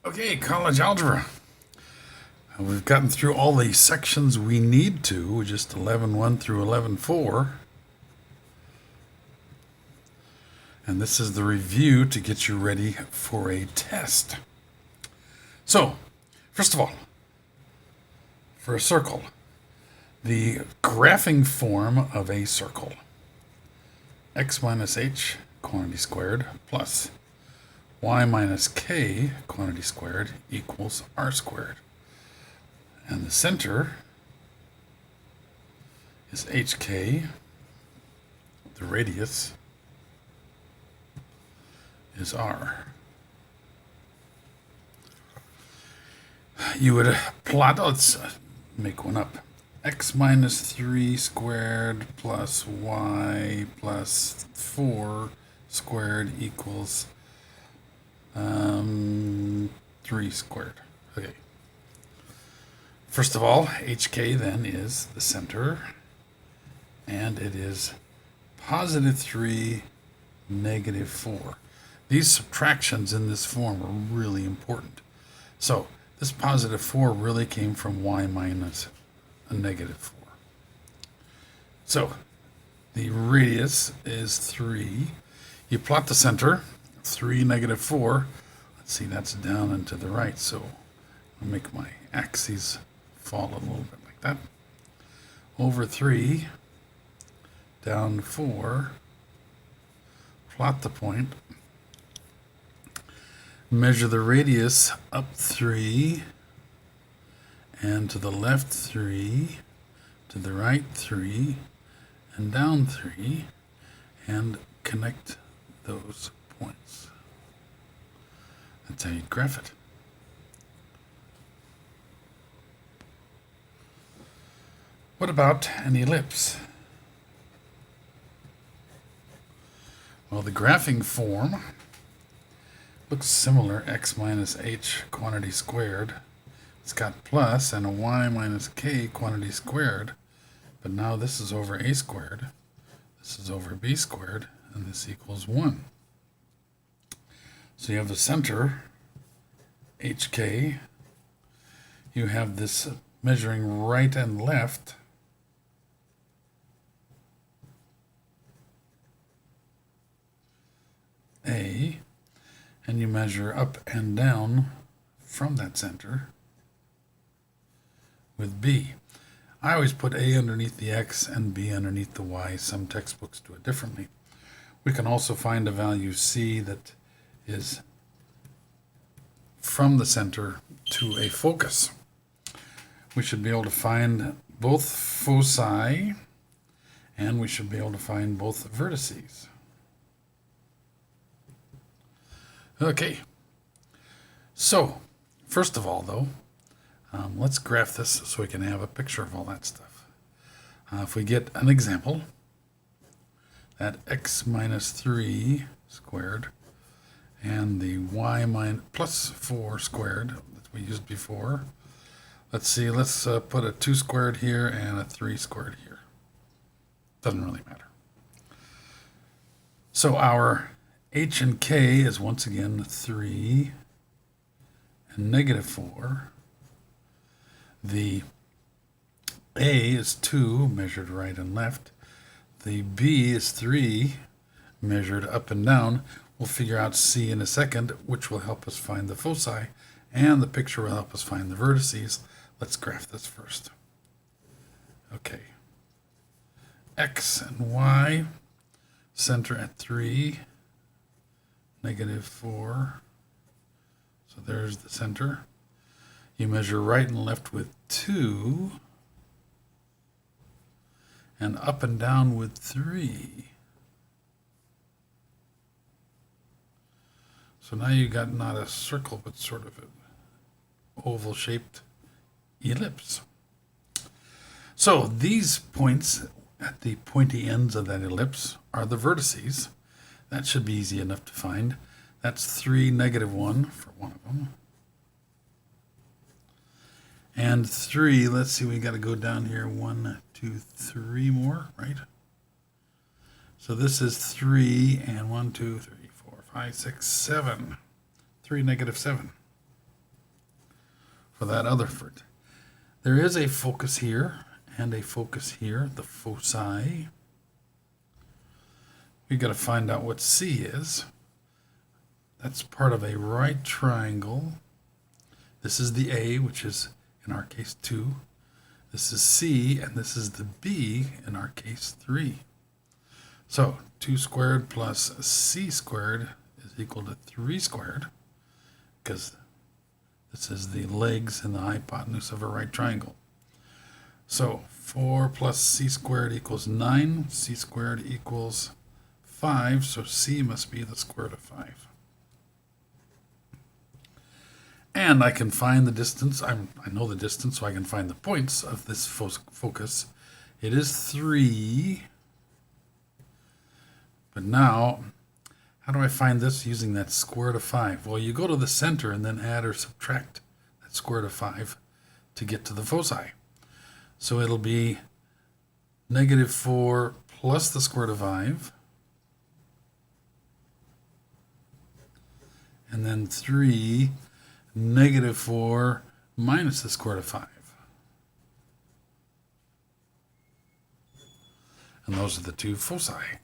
Okay, college algebra. We've gotten through all the sections we need to, just 11.1 through 11.4. And this is the review to get you ready for a test. So, first of all, for a circle, the graphing form of a circle. X minus h, quantity squared, plus y minus k, quantity squared, equals r squared. And the center is hk. The radius is r. You would plot, let's make one up. X minus 3 squared plus y plus 4 squared equals 3 squared. Okay. First of all, hk then is the center, and it is positive 3, negative 4. These subtractions in this form are really important. So this positive 4 really came from y minus a negative 4. So the radius is 3. You plot the center, 3, negative 4. Let's see, that's down and to the right, so I'll make my axes fall a little bit like that. Over 3, down 4, plot the point, measure the radius up 3, and to the left 3, to the right 3, and down 3, and connect those points. That's how you graph it. What about an ellipse? Well, the graphing form looks similar, x minus h quantity squared. It's got plus and a y minus k quantity squared, but now this is over a squared, this is over b squared, and this equals 1. So you have the center, hk, you have this measuring right and left, a, and you measure up and down from that center with b. I always put a underneath the x and b underneath the y. Some textbooks do it differently. We can also find a value c that is from the center to a focus. We should be able to find both foci, and we should be able to find both vertices. Okay, so first of all, though, let's graph this so we can have a picture of all that stuff. If we get an example, that x minus 3 squared and the y minus plus 4 squared that we used before, let's see, let's put a 2 squared here and a 3 squared here. Doesn't really matter. So our h and k is once again 3 and negative 4. The a is 2, measured right and left. The b is 3, measured up and down. We'll figure out c in a second, which will help us find the foci, and the picture will help us find the vertices. Let's graph this first. Okay. X and y, center at 3, negative 4. So there's the center. You measure right and left with 2, and up and down with 3. So now you got not a circle, but sort of an oval-shaped ellipse. So these points at the pointy ends of that ellipse are the vertices. That should be easy enough to find. That's 3, negative 1 for one of them. And 3, let's see, we got to go down here 1, 2, 3 more, right? So this is 3 and 1, 2, 3, 4, 5, 6, 7. 3, negative 7. for that other foot. There is a focus here and a focus here, the foci. We've got to find out what C is. That's part of a right triangle. This is the A, which is in our case 2. This is C, and this is the B, in our case 3. So 2 squared plus C squared is equal to 3 squared, because this is the legs and the hypotenuse of a right triangle. So 4 plus C squared equals 9. C squared equals 5, so C must be the square root of 5. And I can find the distance. I know the distance, so I can find the points of this focus. It is 3. But now, how do I find this using that square root of 5? Well, you go to the center and then add or subtract that square root of 5 to get to the foci. So it'll be -4 plus the square root of 5. And then 3, -4 minus the square root of 5. And those are the two foci.